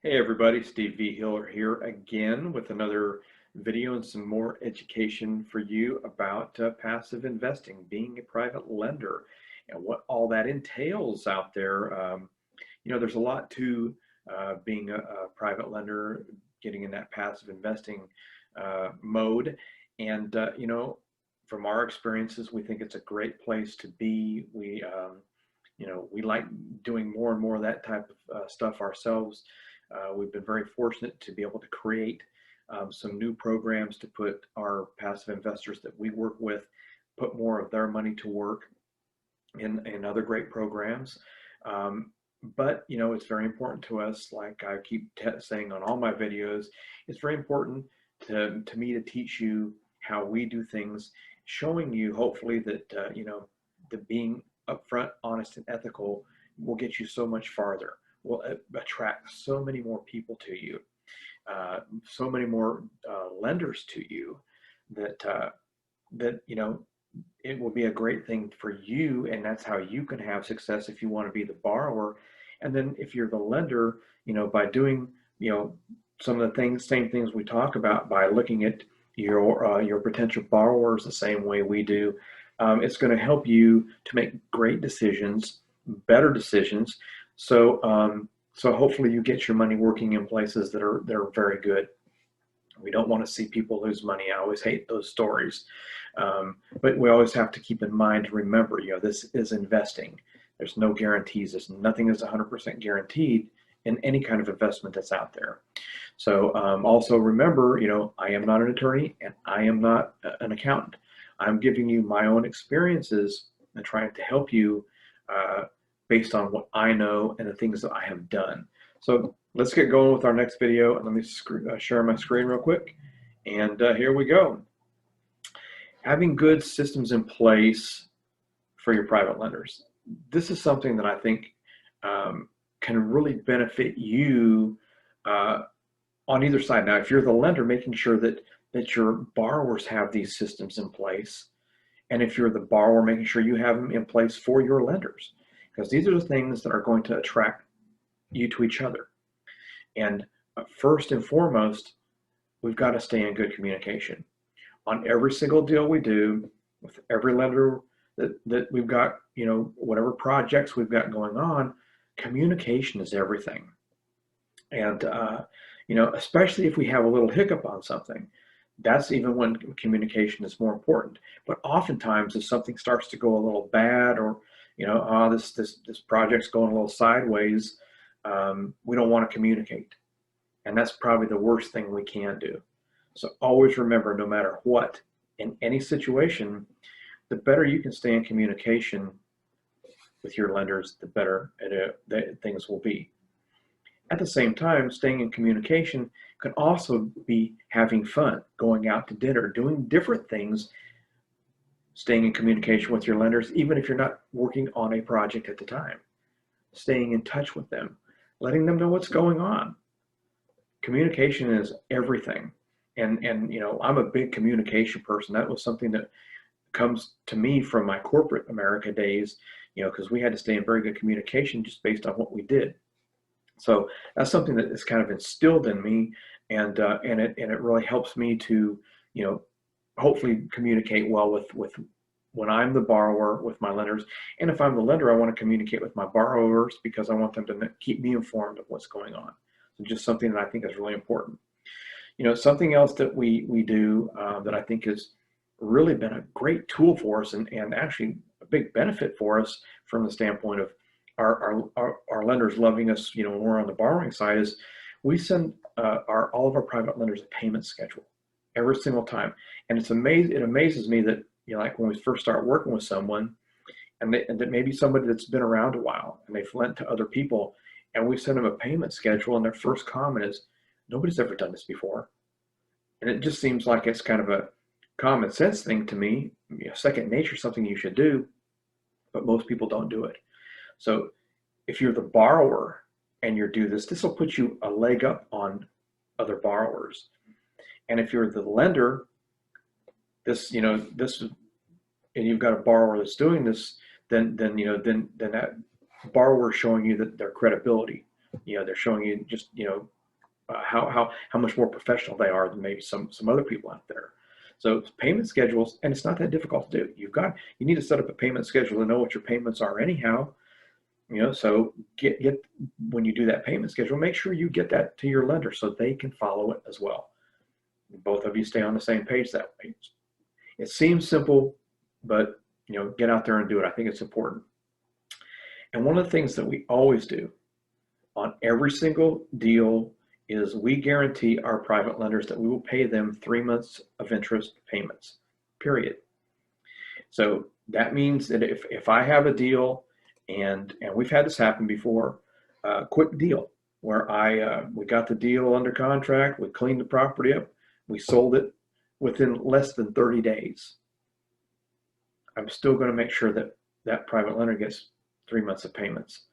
Hey everybody, Steve Vigil here again with another video and some more education for you about passive investing, being a private lender, and what all that entails out there. There's a lot to being a private lender, getting in that passive investing mode. And, from our experiences, we think it's a great place to be. We like doing more and more of that type of stuff ourselves. We've been very fortunate to be able to create some new programs to put our passive investors that we work with, put more of their money to work in other great programs. But it's very important to us, like I keep saying on all my videos, it's very important to me to teach you how we do things, showing you hopefully that that being upfront, honest, and ethical will get you so much farther, will attract so many more people to you, so many more lenders to you, that it will be a great thing for you, and that's how you can have success if you want to be the borrower. And then if you're the lender, by doing some of the same things we talk about, by looking at your potential borrowers the same way we do, it's going to help you to make great decisions, better decisions. So hopefully you get your money working in places that are very good. We don't want to see people lose money. I always hate those stories. But we always have to keep in mind to remember, this is investing. There's no guarantees. Nothing is 100% guaranteed in any kind of investment that's out there. So also remember, I am not an attorney and I am not an accountant. I'm giving you my own experiences and trying to help you based on what I know and the things that I have done. So let's get going with our next video. And let me share my screen real quick. And here we go. Having good systems in place for your private lenders. This is something that I think can really benefit you on either side. Now, if you're the lender, making sure that your borrowers have these systems in place. And if you're the borrower, making sure you have them in place for your lenders, because these are the things that are going to attract you to each other. And first and foremost, we've got to stay in good communication. On every single deal we do, with every lender that we've got, whatever projects we've got going on, communication is everything. And, especially if we have a little hiccup on something, that's even when communication is more important. But oftentimes, if something starts to go a little bad, or this project's going a little sideways, we don't want to communicate, and that's probably the worst thing we can do. So always remember, no matter what, in any situation, the better you can stay in communication with your lenders, the better things will be. At the same time, staying in communication can also be having fun, going out to dinner, doing different things, staying in communication with your lenders, even if you're not working on a project at the time. Staying in touch with them, letting them know what's going on. Communication is everything. And I'm a big communication person. That was something that comes to me from my corporate America days, because we had to stay in very good communication just based on what we did. So that's something that is kind of instilled in me, and it really helps me to, hopefully communicate well with when I'm the borrower with my lenders. And if I'm the lender, I want to communicate with my borrowers because I want them to keep me informed of what's going on. So just something that I think is really important. Something else that we do that I think has really been a great tool for us, and actually a big benefit for us from the standpoint of our lenders loving us, when we're on the borrowing side, is we send all of our private lenders a payment schedule every single time. And it amazes me that, like when we first start working with someone, and that maybe somebody that's been around a while and they've lent to other people, and we send them a payment schedule, and their first comment is, nobody's ever done this before. And it just seems like it's kind of a common sense thing to me, second nature, something you should do, but most people don't do it. So if you're the borrower and you do this, this will put you a leg up on other borrowers. And if you're the lender, and you've got a borrower that's doing this, then that borrower is showing you that their credibility. They're showing you just, how much more professional they are than maybe some other people out there. So payment schedules, and it's not that difficult to do. You need to set up a payment schedule to know what your payments are anyhow. So get when you do that payment schedule, make sure you get that to your lender so they can follow it as well. Both of you stay on the same page that way. It seems simple, but get out there and do it. I think it's important. And one of the things that we always do on every single deal is we guarantee our private lenders that we will pay them 3 months of interest payments, period. So that means that if I have a deal, and we've had this happen before, a quick deal where we got the deal under contract, we cleaned the property up, we sold it within less than 30 days. I'm still going to make sure that that private lender gets 3 months of payments,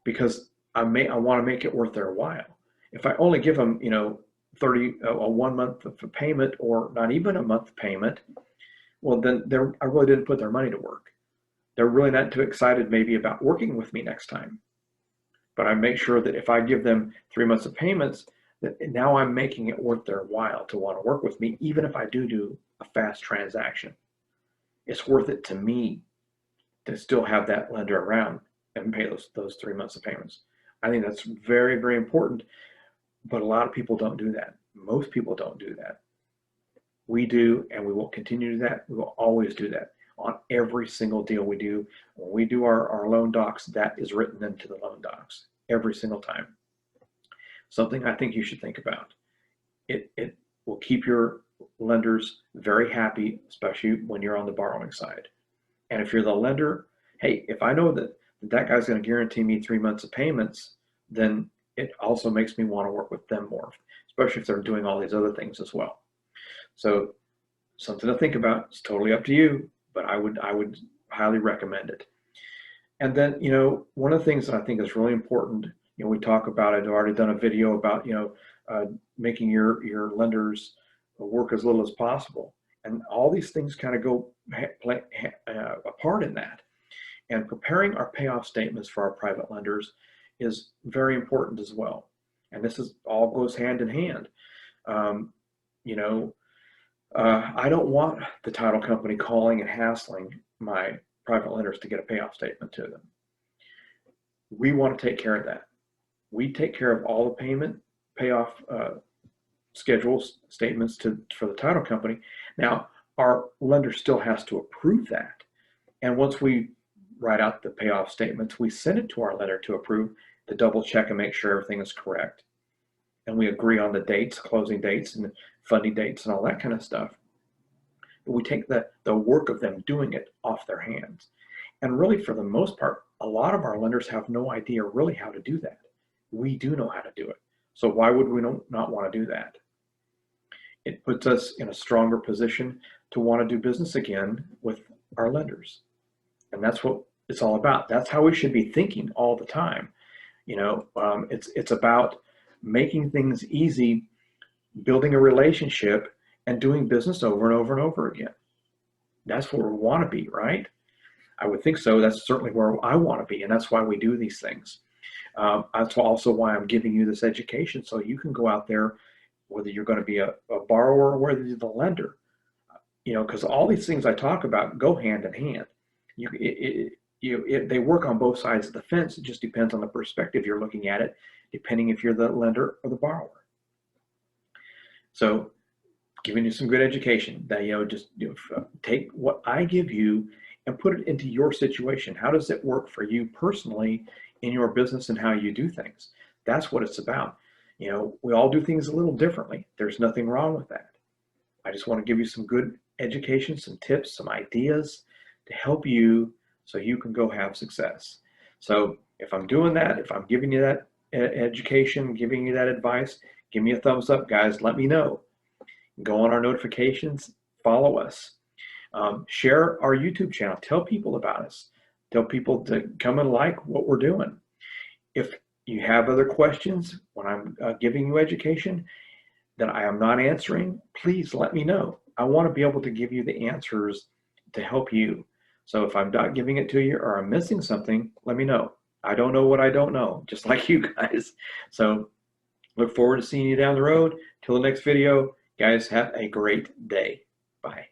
because I want to make it worth their while. If I only give them, 1 month of payment, or not even a month payment, well, then I really didn't put their money to work. They're really not too excited maybe about working with me next time. But I make sure that if I give them 3 months of payments, that now I'm making it worth their while to want to work with me, even if I do a fast transaction. It's worth it to me to still have that lender around and pay those 3 months of payments. I think that's very, very important, but a lot of people don't do that. Most people don't do that. We do, and we will continue to do that. We will always do that on every single deal we do. When we do our loan docs, that is written into the loan docs every single time. Something I think you should think about. It will keep your lenders very happy, especially when you're on the borrowing side. And if you're the lender, hey, if I know that guy's going to guarantee me 3 months of payments, then it also makes me want to work with them more, especially if they're doing all these other things as well. So something to think about. It's totally up to you, but I would highly recommend it. And then, one of the things that I think is really important, we talk about it. I've already done a video about, making your lenders work as little as possible. And all these things kind of play a part in that. And preparing our payoff statements for our private lenders is very important as well. And this all goes hand in hand. I don't want the title company calling and hassling my private lenders to get a payoff statement to them. We want to take care of that. We take care of all the payoff schedules, statements for the title company. Now, our lender still has to approve that. And once we write out the payoff statements, we send it to our lender to approve, to double check and make sure everything is correct. And we agree on the dates, closing dates and funding dates and all that kind of stuff. But we take the work of them doing it off their hands. And really, for the most part, a lot of our lenders have no idea really how to do that. We do know how to do it. So why would we not want to do that? It puts us in a stronger position to want to do business again with our lenders. And that's what it's all about. That's how we should be thinking all the time. It's about making things easy, building a relationship, and doing business over and over and over again. That's where we want to be, right? I would think so. That's certainly where I want to be, and that's why we do these things. That's also why I'm giving you this education, so you can go out there, whether you're going to be a borrower or whether you're the lender, because all these things I talk about go hand in hand. They work on both sides of the fence. It just depends on the perspective you're looking at it, depending if you're the lender or the borrower. So, giving you some good education that, take what I give you and put it into your situation. How does it work for you personally in your business and how you do things? That's what it's about. We all do things a little differently. There's nothing wrong with that. I just want to give you some good education, some tips, some ideas to help you so you can go have success. So if I'm doing that, if I'm giving you that education, giving you that advice, give me a thumbs up, guys. Let me know. Go on our notifications, follow us. Share our YouTube channel. Tell people about us. Tell people to come and like what we're doing. If you have other questions when I'm giving you education that I am not answering, please let me know. I want to be able to give you the answers to help you. So if I'm not giving it to you or I'm missing something, let me know. I don't know what I don't know, just like you guys. So look forward to seeing you down the road. Till the next video, guys, have a great day. Bye.